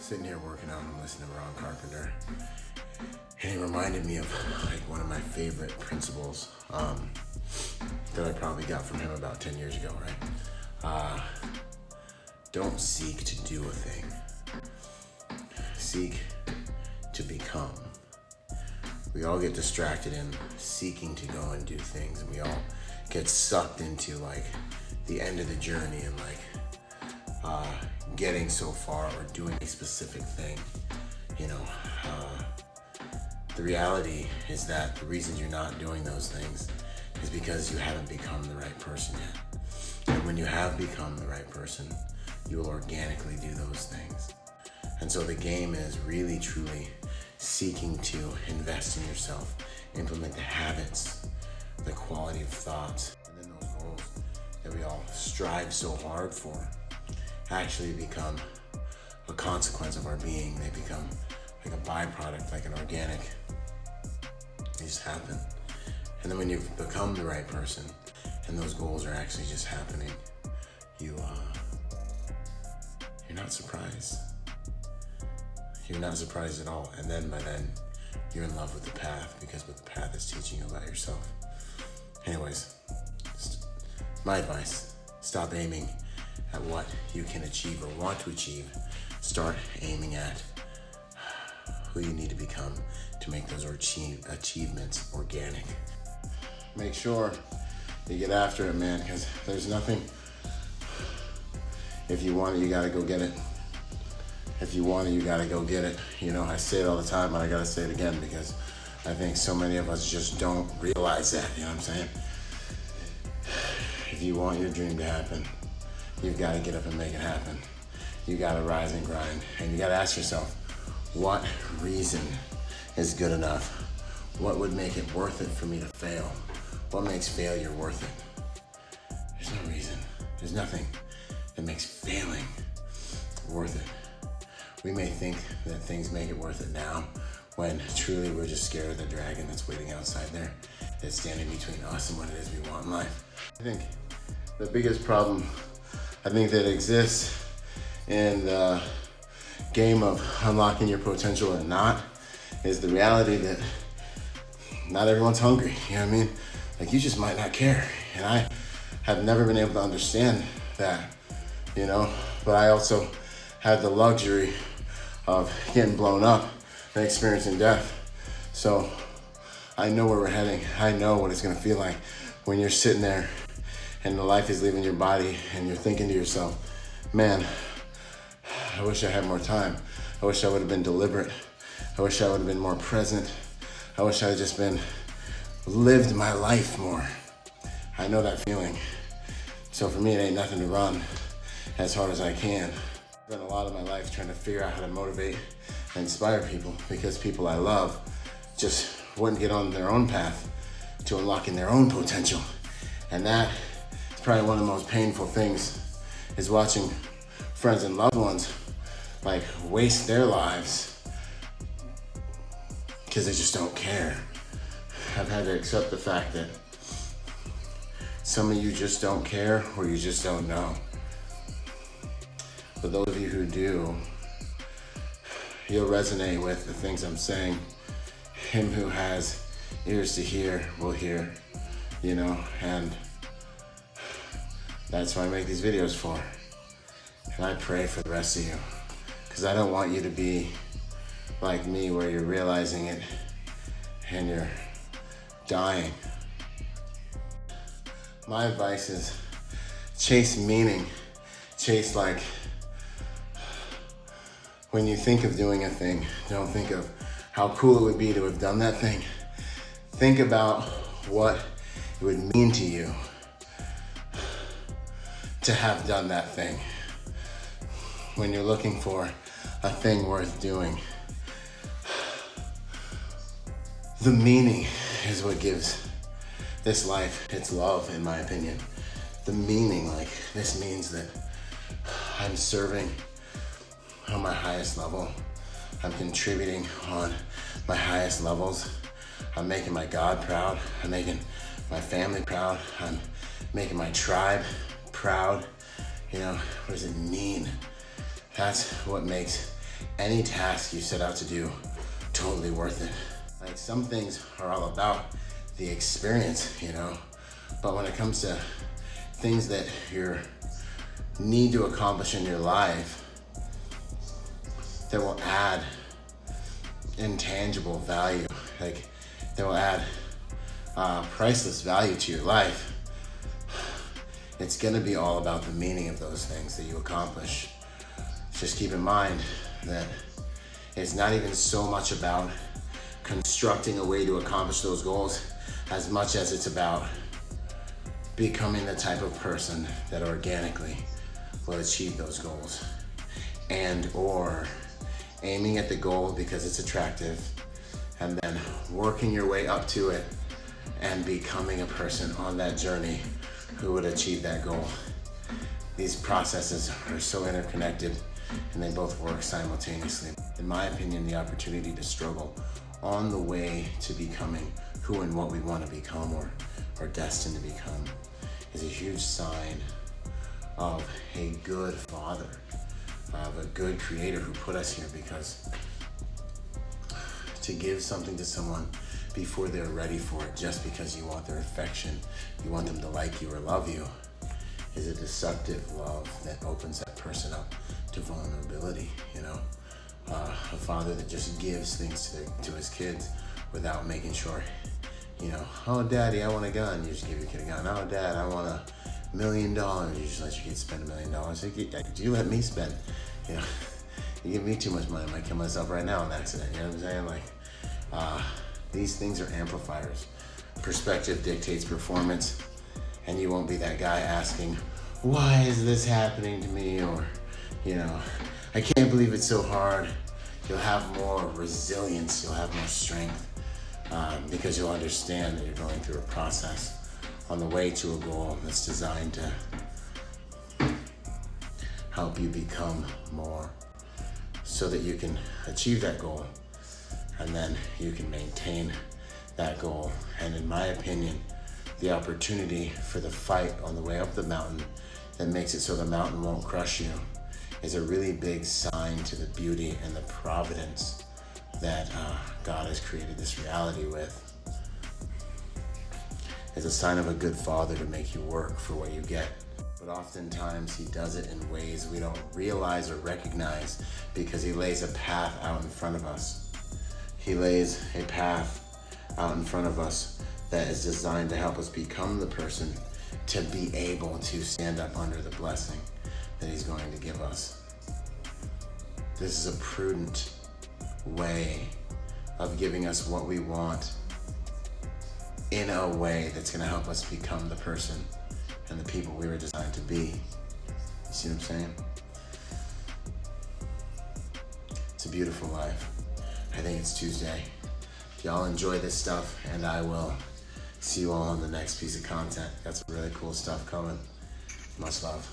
sitting here working out and listening to Ron Carpenter, and he reminded me of like one of my favorite principles that I probably got from him about 10 years ago, right? Don't seek to do a thing. Seek to become. We all get distracted in seeking to go and do things, and we all get sucked into like the end of the journey and like getting so far or doing a specific thing. You know, the reality is that the reason you're not doing those things is because you haven't become the right person yet. And when you have become the right person, you will organically do those things. And so the game is really, truly seeking to invest in yourself, implement the habits, the quality of thoughts, and then those goals that we all strive so hard for actually become a consequence of our being. They become like a byproduct, like an organic. They just happen. And then when you become the right person and those goals are actually just happening, you're not surprised. You're not surprised at all. And then by then, you're in love with the path, because what the path is teaching you about yourself. Anyways, my advice, stop aiming at what you can achieve or want to achieve. Start aiming at who you need to become to make those achievements organic. Make sure you get after it, man, because there's nothing. If you want it, you gotta go get it. If you want it, you gotta go get it. You know, I say it all the time, but I gotta say it again because I think so many of us just don't realize that, you know what I'm saying? If you want your dream to happen, you've gotta get up and make it happen. You gotta rise and grind, and you gotta ask yourself, what reason is good enough? What would make it worth it for me to fail? What makes failure worth it? There's no reason. There's nothing that makes failing worth it. We may think that things make it worth it now, when truly we're just scared of the dragon that's waiting outside there, that's standing between us and what it is we want in life. I think the biggest problem that exists in the game of unlocking your potential or not is the reality that not everyone's hungry, you know what I mean? Like, you just might not care. And I have never been able to understand that, you know, but I also had the luxury of getting blown up and experiencing death. So I know where we're heading. I know what it's gonna feel like when you're sitting there and the life is leaving your body and you're thinking to yourself, man, I wish I had more time. I wish I would have been deliberate. I wish I would have been more present. I wish I had just lived my life more. I know that feeling. So for me, it ain't nothing to run as hard as I can. I've spent a lot of my life trying to figure out how to motivate and inspire people, because people I love just wouldn't get on their own path to unlocking their own potential. And that is probably one of the most painful things, is watching friends and loved ones like waste their lives because they just don't care. I've had to accept the fact that some of you just don't care, or you just don't know. For those of you who do, you'll resonate with the things I'm saying. Him who has ears to hear will hear, you know, and that's what I make these videos for. And I pray for the rest of you, because I don't want you to be like me, where you're realizing it and you're dying. My advice is chase meaning. Chase, like, when you think of doing a thing, don't think of how cool it would be to have done that thing. Think about what it would mean to you to have done that thing. When you're looking for a thing worth doing, the meaning is what gives this life its love, in my opinion. The meaning, like, this means that I'm serving on my highest level. I'm contributing on my highest levels. I'm making my God proud. I'm making my family proud. I'm making my tribe proud. You know, what does it mean? That's what makes any task you set out to do totally worth it. Like, some things are all about the experience, you know, but when it comes to things that you need to accomplish in your life that will add intangible value, like that will add priceless value to your life, it's gonna be all about the meaning of those things that you accomplish. Just keep in mind that it's not even so much about constructing a way to accomplish those goals as much as it's about becoming the type of person that organically will achieve those goals, and or aiming at the goal because it's attractive and then working your way up to it and becoming a person on that journey who would achieve that goal. These processes are so interconnected and they both work simultaneously. In my opinion, the opportunity to struggle on the way to becoming who and what we want to become or are destined to become is a huge sign of a good father, of a good creator who put us here, because to give something to someone before they're ready for it, just because you want their affection, you want them to like you or love you, is a deceptive love that opens that person up to vulnerability, you know? A father that just gives things to his kids without making sure, you know, oh, daddy, I want a gun. You just give your kid a gun. Oh, dad, I want $1 million. You just let your kid spend $1 million. Like, do you let me spend? You know, you give me too much money, I might kill myself right now in an accident. You know what I'm saying? Like, these things are amplifiers. Perspective dictates performance, and you won't be that guy asking, why is this happening to me? Or, you know, I can't believe it's so hard. You'll have more resilience, you'll have more strength, because you'll understand that you're going through a process on the way to a goal that's designed to help you become more so that you can achieve that goal and then you can maintain that goal. And in my opinion, the opportunity for the fight on the way up the mountain that makes it so the mountain won't crush you is a really big sign to the beauty and the providence that God has created this reality with. It's a sign of a good father to make you work for what you get. But oftentimes he does it in ways we don't realize or recognize because he lays a path out in front of us. He lays a path out in front of us that is designed to help us become the person to be able to stand up under the blessing that he's going to give us. This is a prudent way of giving us what we want in a way that's going to help us become the person and the people we were designed to be. You see what I'm saying? It's a beautiful life. I think it's Tuesday. Y'all enjoy this stuff, and I will see you all on the next piece of content. Got some really cool stuff coming. Much love.